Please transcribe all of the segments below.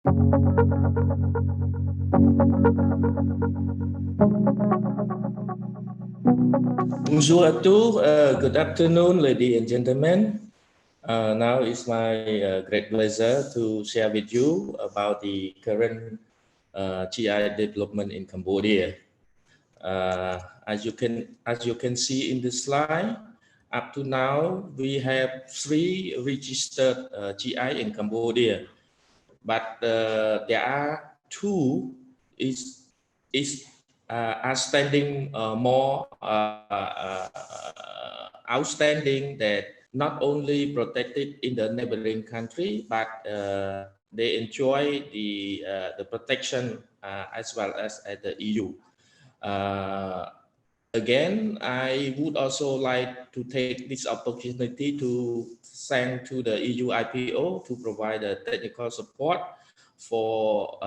Bonjour à tous. Good afternoon, ladies and gentlemen. Now it's my great pleasure to share with you about the current GI development in Cambodia. As you can see in the slide, up to now we have 3 registered GI in Cambodia, but there are 2 is outstanding more outstanding that not only protected in the neighboring country, but they enjoy the protection as well as at the EU. Again, I would also like to take this opportunity to thank to the EU IPO to provide the technical support for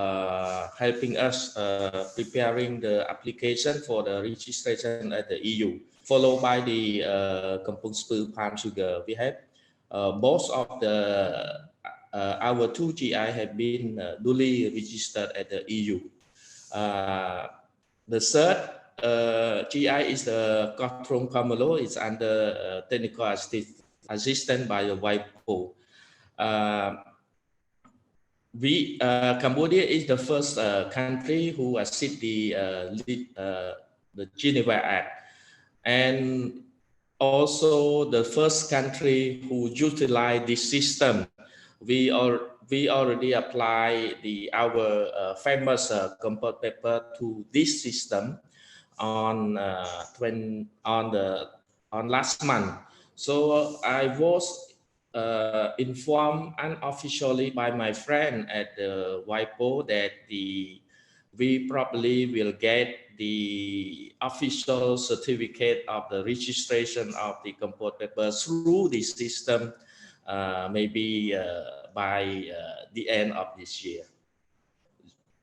helping us preparing the application for the registration at the EU, followed by the Kampot palm sugar. We have both of the our 2 GI have been duly registered at the EU. The third GI is the Kampot Kamalo. It's under technical assistance by the WIPO. Cambodia is the first country who accepted the Geneva Act, and also the first country who utilized this system. We already apply our famous Kampot paper to this system on last month. So I was informed unofficially by my friend at the WIPO that we probably will get the official certificate of the registration of the Kampot paper through this system maybe by the end of this year.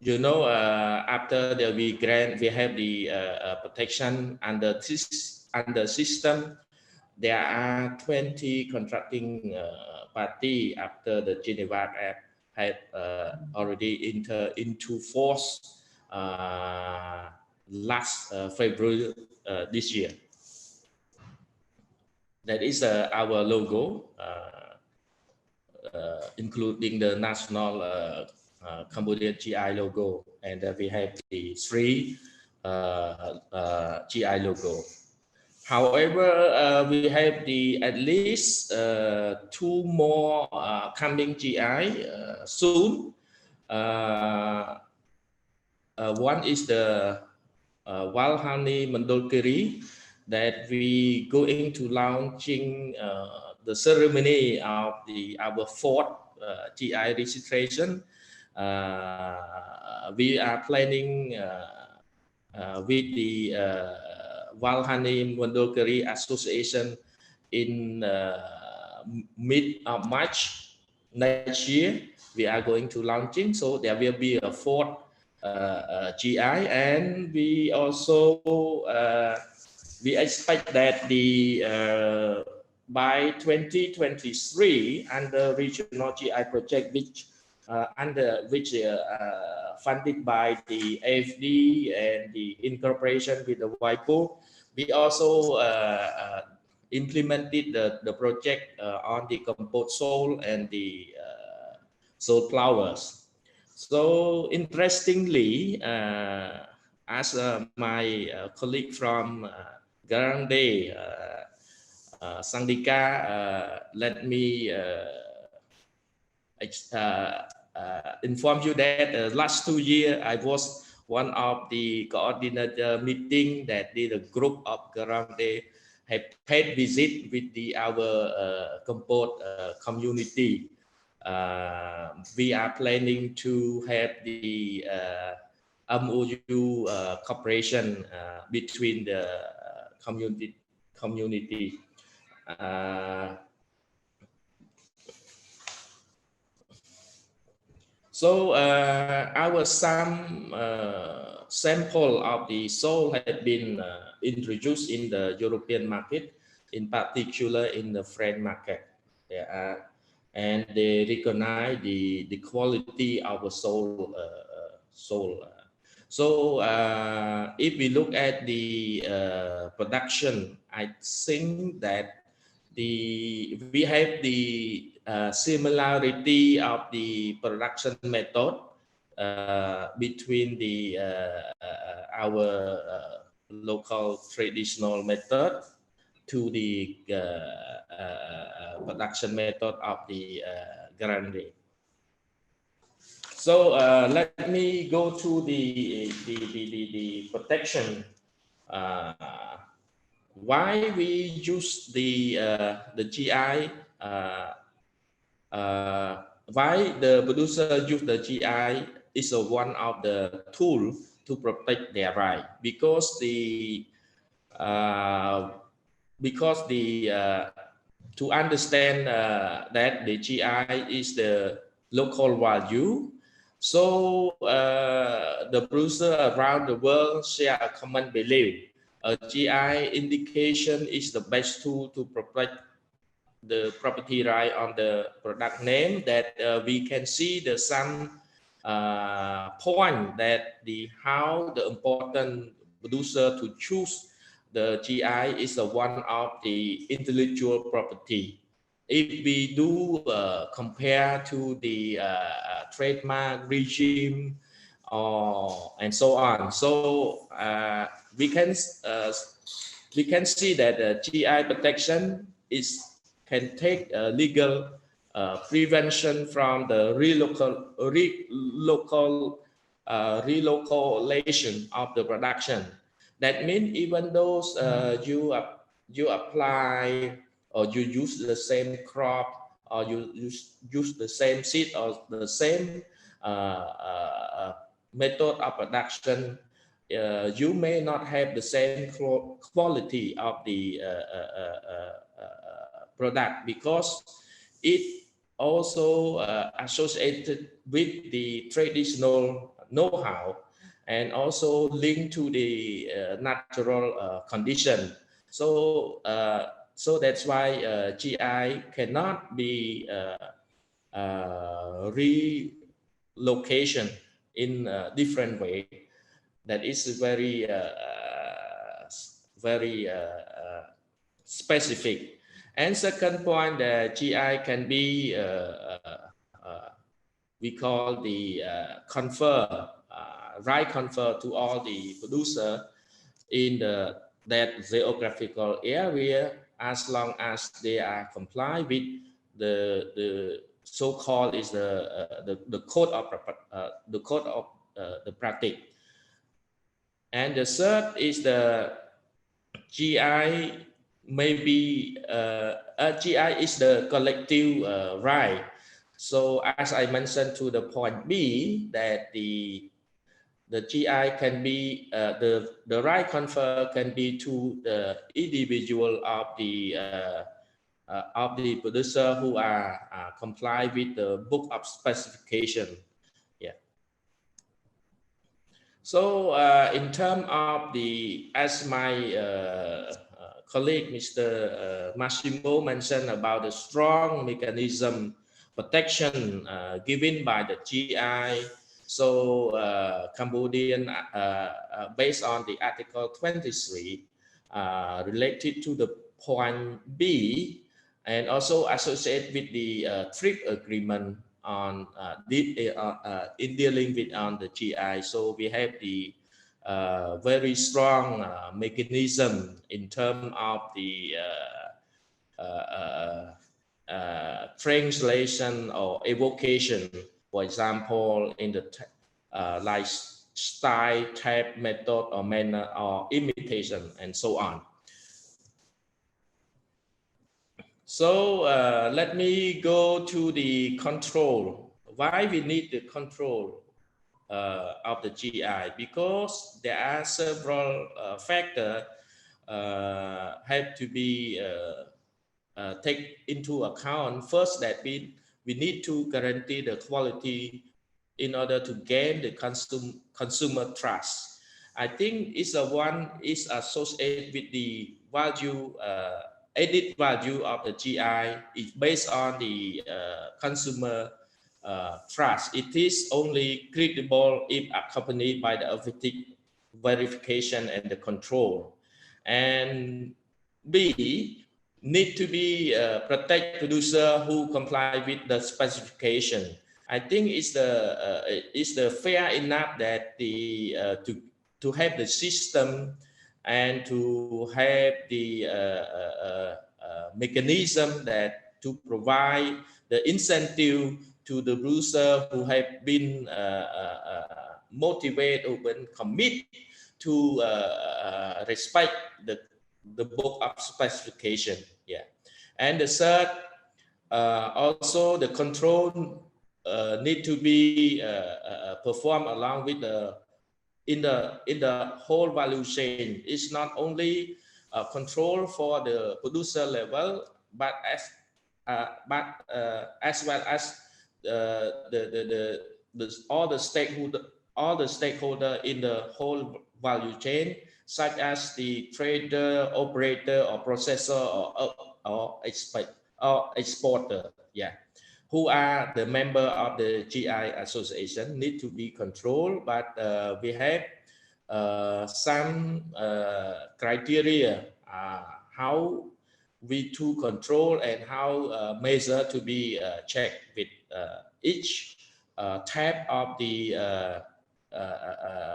You know, after we have the protection under system, there are 20 contracting party after the Geneva Act had already entered into force last February this year. That is our logo, including the national Cambodian GI logo, and we have the 3 GI logo. However, we have at least 2 more coming GI soon. One is the wild honey mandolkiri that we going to launching the ceremony of our 4th GI registration. We are planning with the Wild Honey Mandolkiri Association in mid of March next year. We are going to launching, so there will be a 4th GI, and we also we expect that by 2023 under regional GI project, which funded by the AFD and in cooperation with the WIPO, we also implemented the project on the Kampot soul and the soul flowers. So interestingly, as my colleague from Garangde, Sangdika, let me inform you that last 2 years I was one of the coordinator meeting that a group of Garangde have paid visit with our Kampot community. We are planning to have the MOU cooperation between the community. So our sample of the soul had been introduced in the European market, in particular in the French market. There are and they recognize the quality of the soul. So if we look at the production, I think that we have the similarity of the production method between the our local traditional method to the production method of the grande. So let me go to the protection. Why we use the GI? Why the producer use the GI is one of the tool to protect their right, because the to understand that the GI is the local value. So the producer around the world share a common belief. A GI indication is the best tool to protect the property right on the product name, that we can see the some point that how the important producer to choose the GI is one of the intellectual property. If we do compare to the trademark regime and so on, so we can see that GI protection can take legal prevention from the relocalization of the production. That means even those you apply or you use the same crop, or you use the same seed or the same method of production, you may not have the same quality of the product, because it also associated with the traditional know-how and also linked to the natural condition. So so that's why GI cannot be relocation in a different way. That is very specific. And second point, the GI can be we call the right confer to all the producer in that geographical area, as long as they are comply with the so-called is the code of the practice. And the third is the GI maybe GI is the collective right. So as I mentioned to the point B, that the GI can be the right confer can be to the individual of the producer who are comply with the book of specification. Yeah. So in terms of the, as my colleague Mr. Massimo mentioned about the strong mechanism protection given by the GI. So Cambodian, based on the Article 23, related to the point B, and also associated with the TRIP agreement on in dealing with on the GI. So we have the very strong mechanism in terms of the translation or evocation, for example, in the like style, type, method, or manner, or imitation, and so on. So let me go to the control. Why we need the control of the GI? Because there are several factors have to be take into account. First, that we need to guarantee the quality in order to gain the consumer trust. I think it's one is associated with the value added value of the GI is based on the consumer trust. It is only credible if accompanied by the authentic verification and the control. And B, need to be protect producer who comply with the specification. I think it's the fair enough that the to have the system and to have the mechanism that to provide the incentive to the producer who have been motivated or been commit to respect the book of specification. Yeah, and the third, also the control need to be performed along with the in the whole value chain. It's not only control for the producer level, but as well as all the stakeholder in the whole value chain, such as the trader, operator, or processor, or exporter. Yeah, who are the member of the GI association need to be controlled, but we have some criteria how we to control and how measure to be checked with each type of the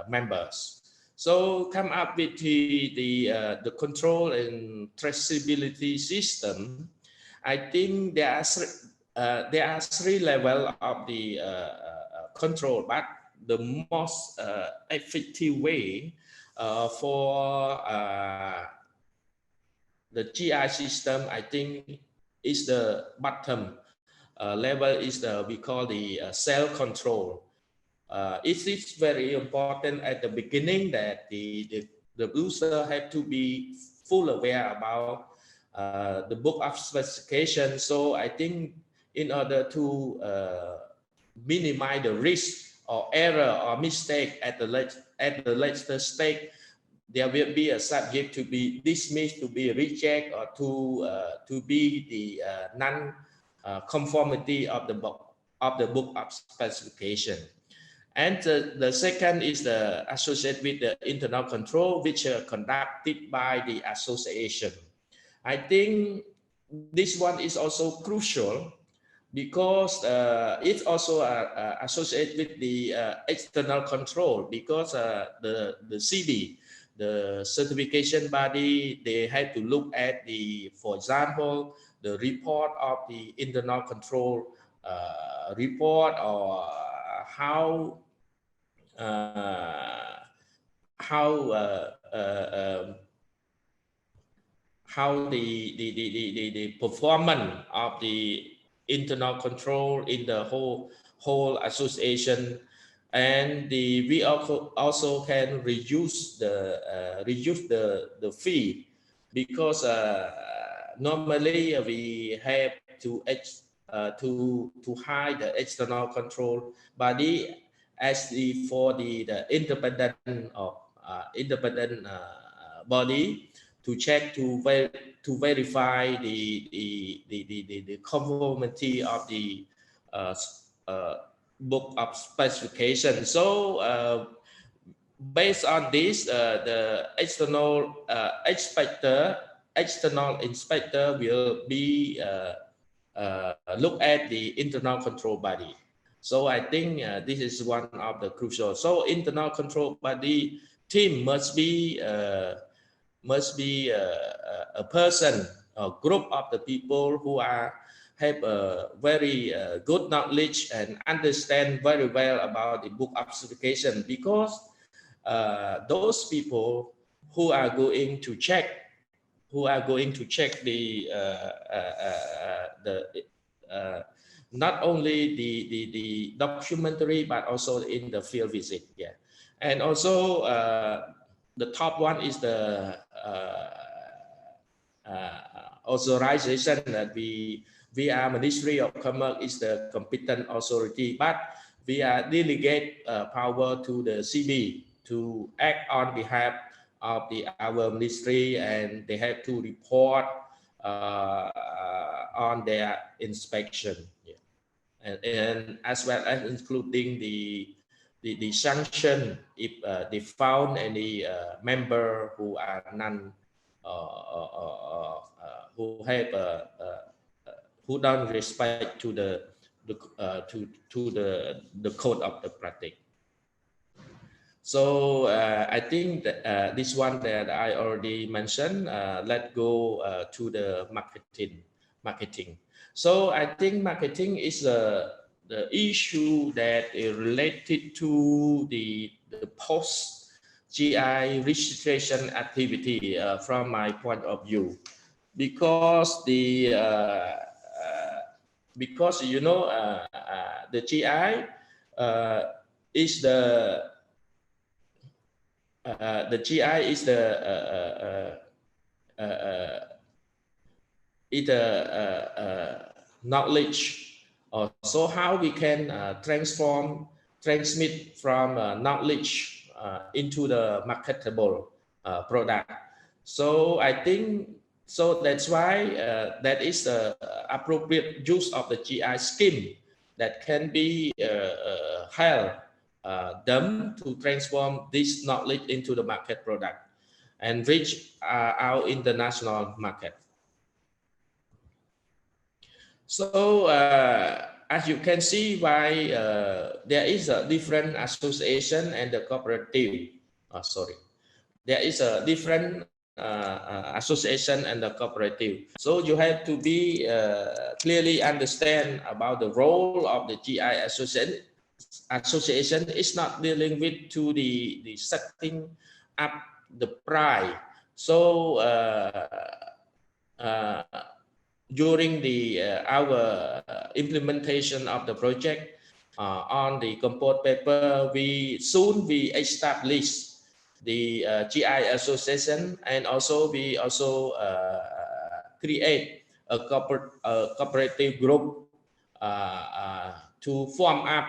members. So come up with the control and traceability system. I think there are three levels of the control, but the most effective way for the GI system, I think, is the bottom level is the we call the cell control. It is very important at the beginning that the user have to be full aware about the book of specification. So I think in order to minimize the risk or error or mistake at the later stage, there will be a subject to be dismissed, to be rejected, or to be the non-conformity of the book of specification. And the second is the associated with the internal control, which are conducted by the association. I think this one is also crucial because it's also associated with the external control, because the CD, the certification body, they have to look at the, for example, the report of the internal control report, or how the performance of the internal control in the whole association. And we also can reduce the fee, because normally we have to hire the external control body as for the independent body to check, to verify the conformity of the book of specification. So based on this, the external inspector will be look at the internal control body. So I think this is one of the crucial. So internal control body team must be a person, a group of the people who have a very good knowledge and understand very well about the book of specification, because those people who are going to check the not only the documentary, but also in the field visit. Yeah, and also the top one is the authorization that we are Ministry of Commerce is the competent authority, but we are delegate power to the CB to act on behalf of our ministry, and they have to report on their inspection. Yeah. And as well as including the sanction if they found any member who are non who have who don't respect to the code of the practice. So I think that this one that I already mentioned. Let's go to the marketing. So I think marketing is the issue that is related to the post GI registration activity from my point of view, because because you know the GI is the GI is the knowledge. So how we can transmit from knowledge into the marketable product. So I think so that's why that is the appropriate use of the GI scheme that can be held them to transform this knowledge into the market product and reach our international market. So as you can see, why there is a different association and the cooperative. Sorry, there is a different association and the cooperative. So you have to be clearly understand about the role of the GI association. Is not dealing with to the setting up the price. So during the our implementation of the project on the Kampot paper, we establish the GI association, and also we also create a cooperative group to form up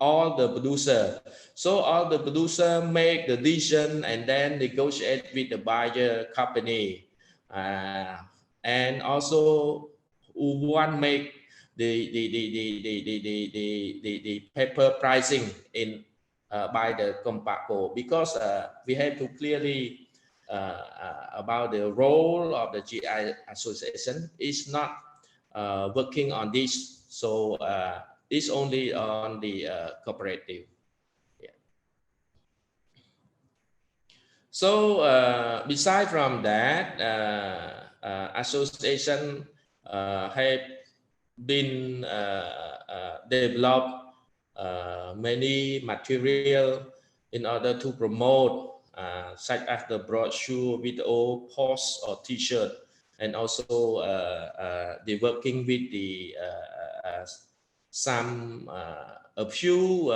all the producer. So all the producer make the decision and then negotiate with the buyer company, and also one make the paper pricing in by the Compacto, because we have to clearly about the role of the GI association is not working on this. So it's only on the cooperative. Yeah. So beside from that, association have been developed many material in order to promote, such as the brochure, video, post, or T-shirt, and also they working with the some a few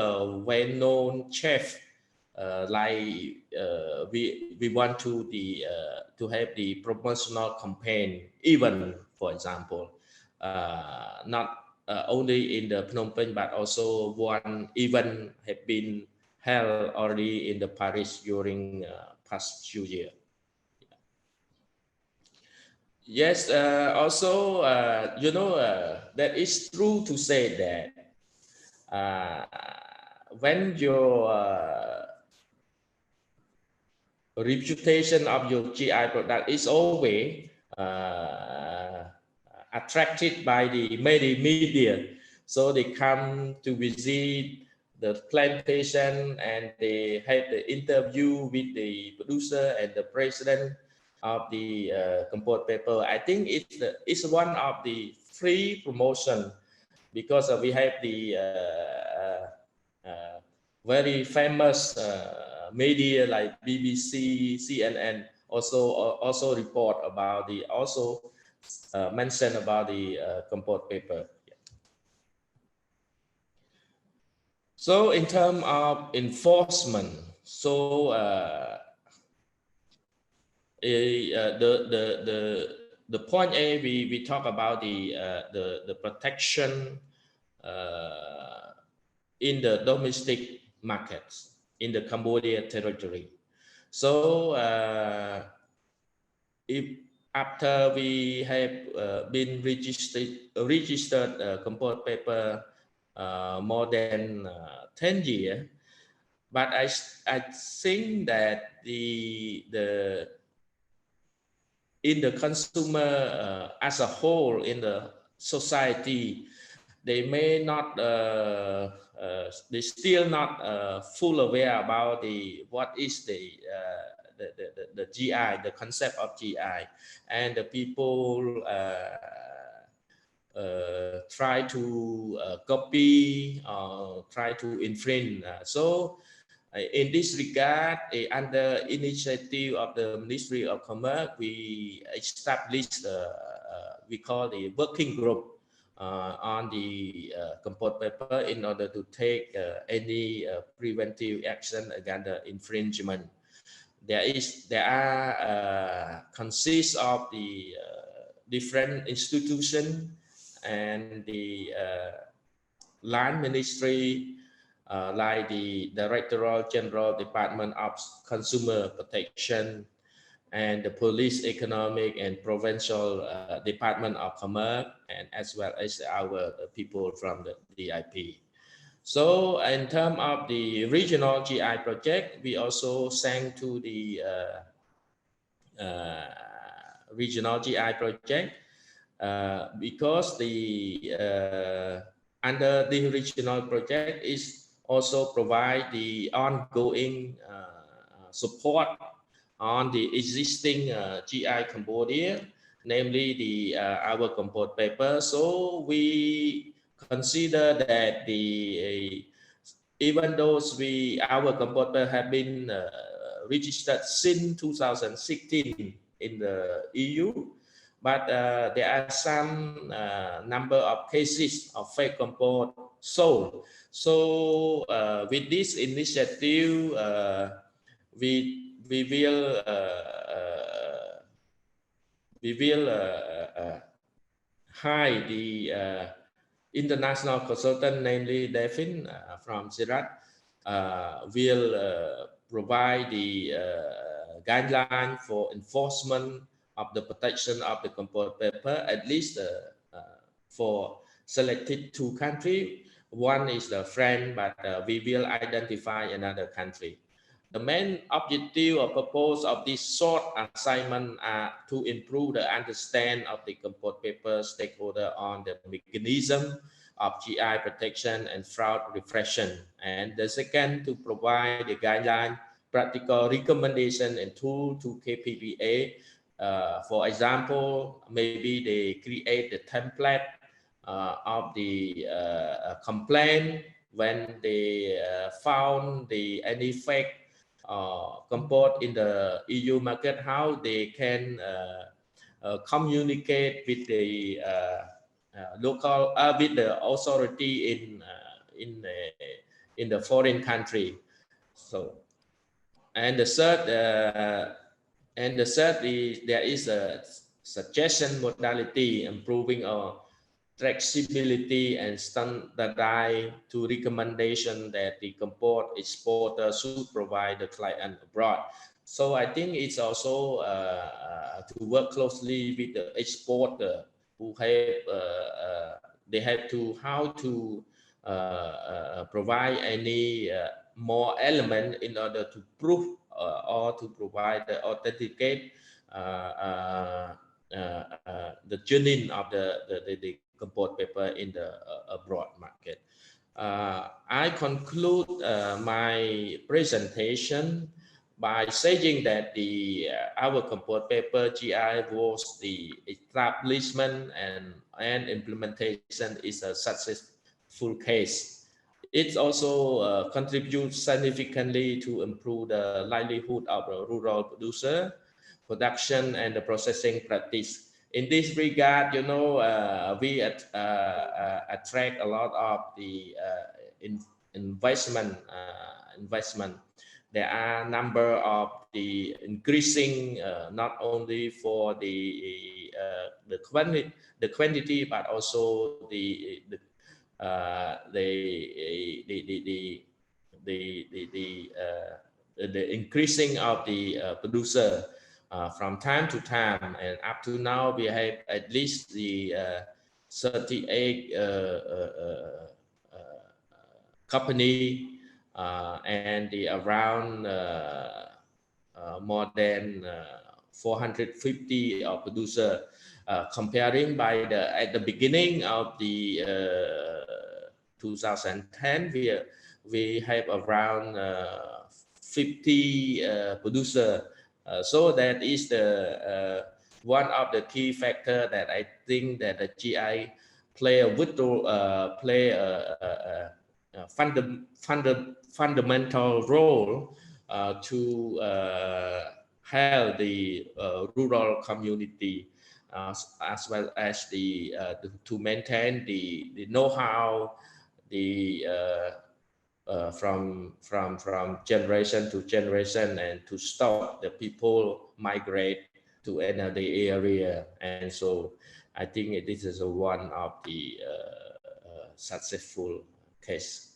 well-known chefs, like we want to have the promotional campaign even, for example, not only in the Phnom Penh, but also one event have been held already in the Paris during past few years. Yes, also, you know, that is true to say that when your reputation of your GI product is always attracted by the media, so they come to visit the plantation and they have the interview with the producer and the president of the Kampot paper. I think it's one of the free promotion, because we have the very famous media like BBC, CNN also report about the mention about the Kampot paper. So in terms of enforcement, so the point A, we talk about the protection in the domestic markets in the Cambodia territory. So if after we have been registered Kampot paper more than 10 years, but I think that the in the consumer as a whole in the society, they may not they still not full aware about what is the GI, the concept of GI, and the people try to copy or try to infringe. So in this regard, under initiative of the Ministry of Commerce, we established we call the working group on the Kampot paper in order to take any preventive action against the infringement. There are consists of the different institutions and the land ministry, like the Directorate General Department of Consumer Protection and the Police Economic and Provincial Department of Commerce, and as well as our people from the IP. So in terms of the regional GI project, we also sang to the regional GI project because the under the regional project is also provide the ongoing support on the existing GI Cambodia, namely the our Kampot paper. So we consider that even though our Kampot paper have been registered since 2016 in the EU, but there are some number of cases of fake Kampot sold. So with this initiative, we will hire the international consultant, namely Devin from Sirat, will provide the guideline for enforcement of the protection of the Kampot paper, at least for selected 2 countries. One is the France, but we will identify another country. The main objective or purpose of this short assignment are to improve the understanding of the Kampot paper stakeholder on the mechanism of GI protection and fraud repression. And the second, to provide the guideline, practical recommendation and tool to KPPA. For example, maybe they create the template of the complaint when they found any fake Kampot in the EU market, how they can communicate with the local with the authority in the foreign country. So, and the third is there is a suggestion modality improving our traceability and standardized to recommendation that the Kampot exporter should provide the client abroad. So I think it's also to work closely with the exporter who have they have to how to provide any more element in order to prove or to provide the authenticate the genuine of the Kampot paper in the abroad market. I conclude my presentation by saying that our Kampot paper GI was the establishment and implementation is a successful case. It also contributes significantly to improve the livelihood of a rural producer, production and the processing practice. In this regard, you know, we attract a lot of the investment. There are a number of the increasing not only for the quantity but also the increasing of the producer from time to time, and up to now we have at least the 38 company and the around more than 450 producer. Comparing by at the beginning of the 2010, we have around 50 producer. So that is the one of the key factor that I think that the GI play a vital play a fundamental role to help the rural community as well as to maintain the know-how, the from generation to generation, and to stop the people migrate to another area. And so I think this is one of the successful case.